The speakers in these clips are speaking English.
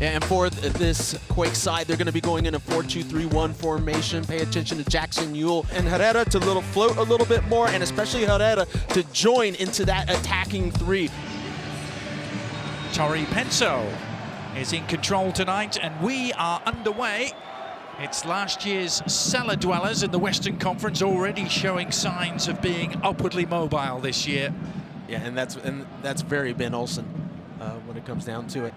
And for this Quake side, they're going to be going in a 4-2-3-1 formation. Pay attention to Jackson Yule and Herrera to float a little bit more, and especially Herrera to join into that attacking three. Tori Penso is in control tonight, and we are underway. It's last year's cellar dwellers in the Western Conference, already showing signs of being upwardly mobile this year. Yeah, and that's very Ben Olsen when it comes down to it.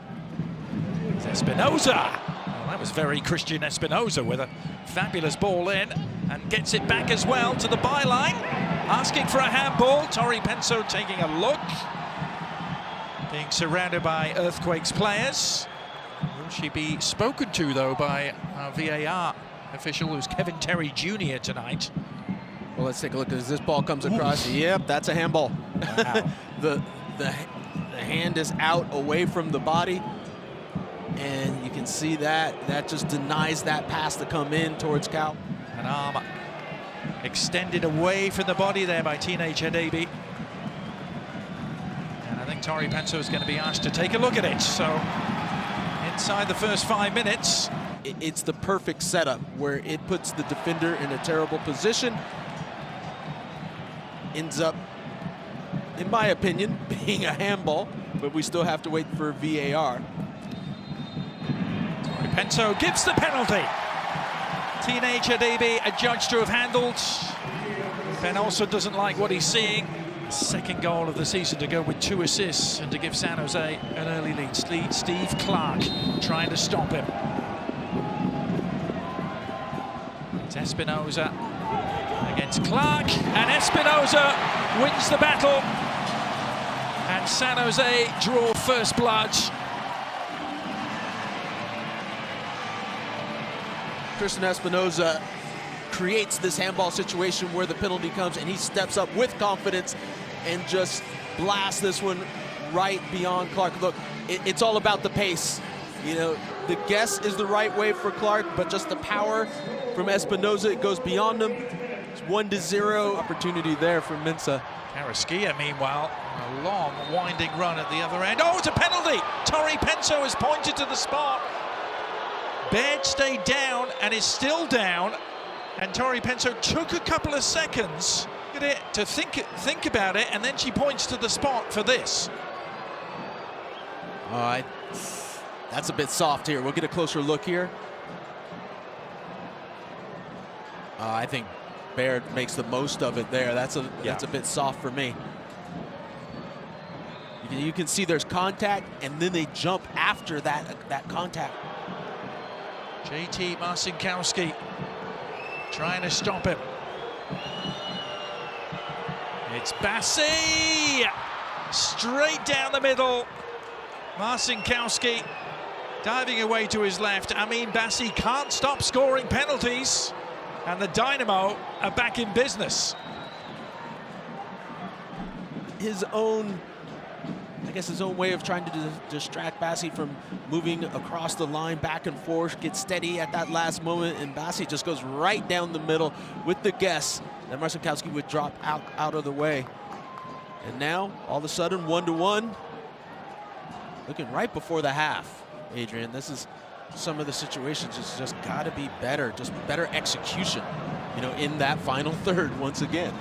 Espinoza. Well, that was very Christian Espinoza with a fabulous ball in, and gets it back as well to the byline, asking for a handball. Tori Penso taking a look, being surrounded by Earthquakes players. Will she be spoken to, though, by our VAR official, who's Kevin Terry Jr. tonight? Well, let's take a look as this ball comes across. Yep, that's a handball. Wow. the hand is out away from the body, and you can see that just denies that pass to come in towards Cal. An arm extended away from the body there by teenage Hadebi. And I think Tori Penso is going to be asked to take a look at it. So inside the first 5 minutes. It's the perfect setup where it puts the defender in a terrible position. Ends up, in my opinion, being a handball, but we still have to wait for VAR. Tori Penso gives the penalty. Teenage Hadebi adjudged to have handled. Ben also doesn't like what he's seeing. Second goal of the season to go with 2 assists and to give San Jose an early lead. Steve Clark trying to stop him. It's Espinoza against Clark, and Espinoza wins the battle. And San Jose draw first blood. Christian Espinoza creates this handball situation where the penalty comes, and he steps up with confidence and just blasts this one right beyond Clark. Look, it's all about the pace. You know, the guess is the right way for Clark, but just the power from Espinoza, it goes beyond him. It's 1-0 opportunity there for Mensa. Carrasquilla, meanwhile, a long winding run at the other end. Oh, it's a penalty! Tori Penso has pointed to the spot. Baird stayed down and is still down, and Tori Penso took a couple of seconds to think about it, and then she points to the spot for this. All right, that's a bit soft here. We'll get a closer look here. I think Baird makes the most of it there. That's a bit soft for me. You can see there's contact, and then they jump after that contact. JT Marcinkowski trying to stop him. It's Bassi! Straight down the middle. Marcinkowski diving away to his left. Amin Bassi can't stop scoring penalties. And the Dynamo are back in business. His own way of trying to distract Bassi from moving across the line back and forth, get steady at that last moment, and Bassi just goes right down the middle with the guess that Marcinkowski would drop out of the way. And now, all of a sudden, 1-1. Looking right before the half, Adrian. This is some of the situations. It's just got to be better, just better execution, you know, in that final third once again.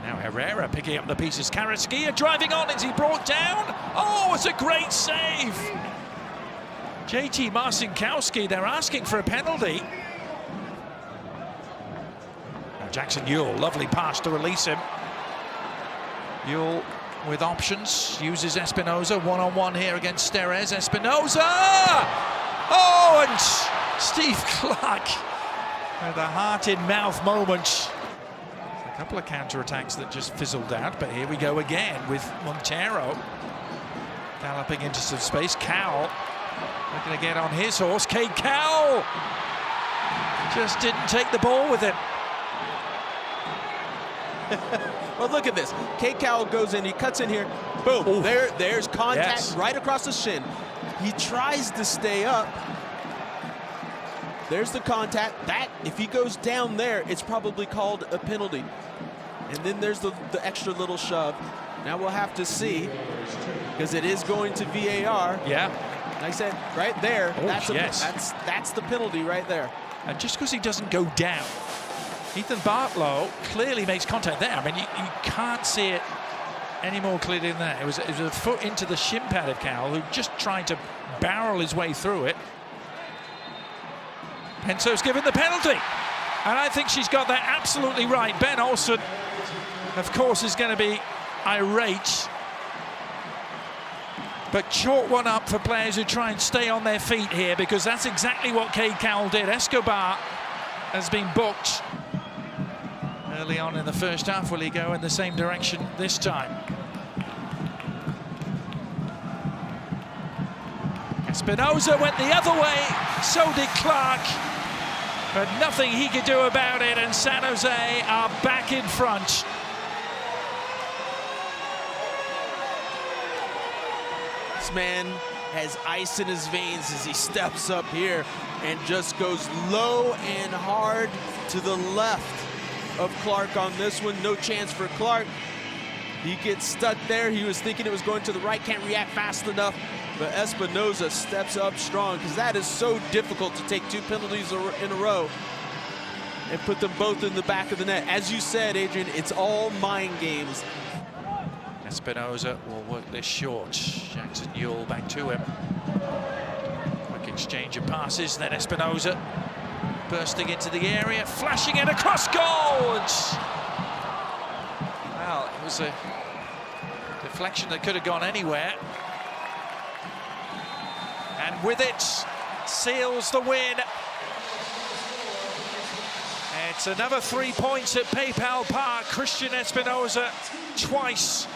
Now Herrera picking up the pieces. Carrasquilla driving on. Is he brought down? Oh, it's a great save. JT Marcinkowski, they're asking for a penalty. Now Jackson Yule, lovely pass to release him. Yule with options, uses Espinoza one-on-one here against Steres. Espinoza! Oh, and Steve Clark with a heart-in-mouth moment. A couple of counter-attacks that just fizzled out, but here we go again with Montero galloping into some space. Cowell looking to get on his horse. Cade Cowell just didn't take the ball with him. Well, look at this. Cade Cowell goes in, he cuts in here. Boom. Oof. There's contact right across the shin. He tries to stay up. There's the contact. That, if he goes down there, it's probably called a penalty. And then there's the extra little shove. Now we'll have to see, because it is going to VAR. Yeah. Like I said, right there, Oh, that's yes. that's the penalty right there. And just because he doesn't go down, Ethan Bartlow clearly makes contact there. I mean, you can't see it any more clearly than that. It was a foot into the shin pad of Cowell, who just tried to barrel his way through it. Penso's given the penalty, and I think she's got that absolutely right. Ben Olsen, of course, is going to be irate, but chalk one up for players who try and stay on their feet here, because that's exactly what Kade Cowell did. Escobar has been booked early on in the first half. Will he go in the same direction this time? Espinoza went the other way, so did Clark, but nothing he could do about it, and San Jose are back in front. This man has ice in his veins as he steps up here and just goes low and hard to the left of Clark on this one. No chance for Clark. He gets stuck there. He was thinking it was going to the right, can't react fast enough. But Espinoza steps up strong, because that is so difficult to take 2 penalties in a row and put them both in the back of the net. As you said, Adrian, it's all mind games. Espinoza will work this short. Jackson Ewell back to him. Quick exchange of passes, then Espinoza bursting into the area, flashing it across goal. Well, it was a deflection that could have gone anywhere. And with it, seals the win. It's another 3 points at PayPal Park. Christian Espinoza twice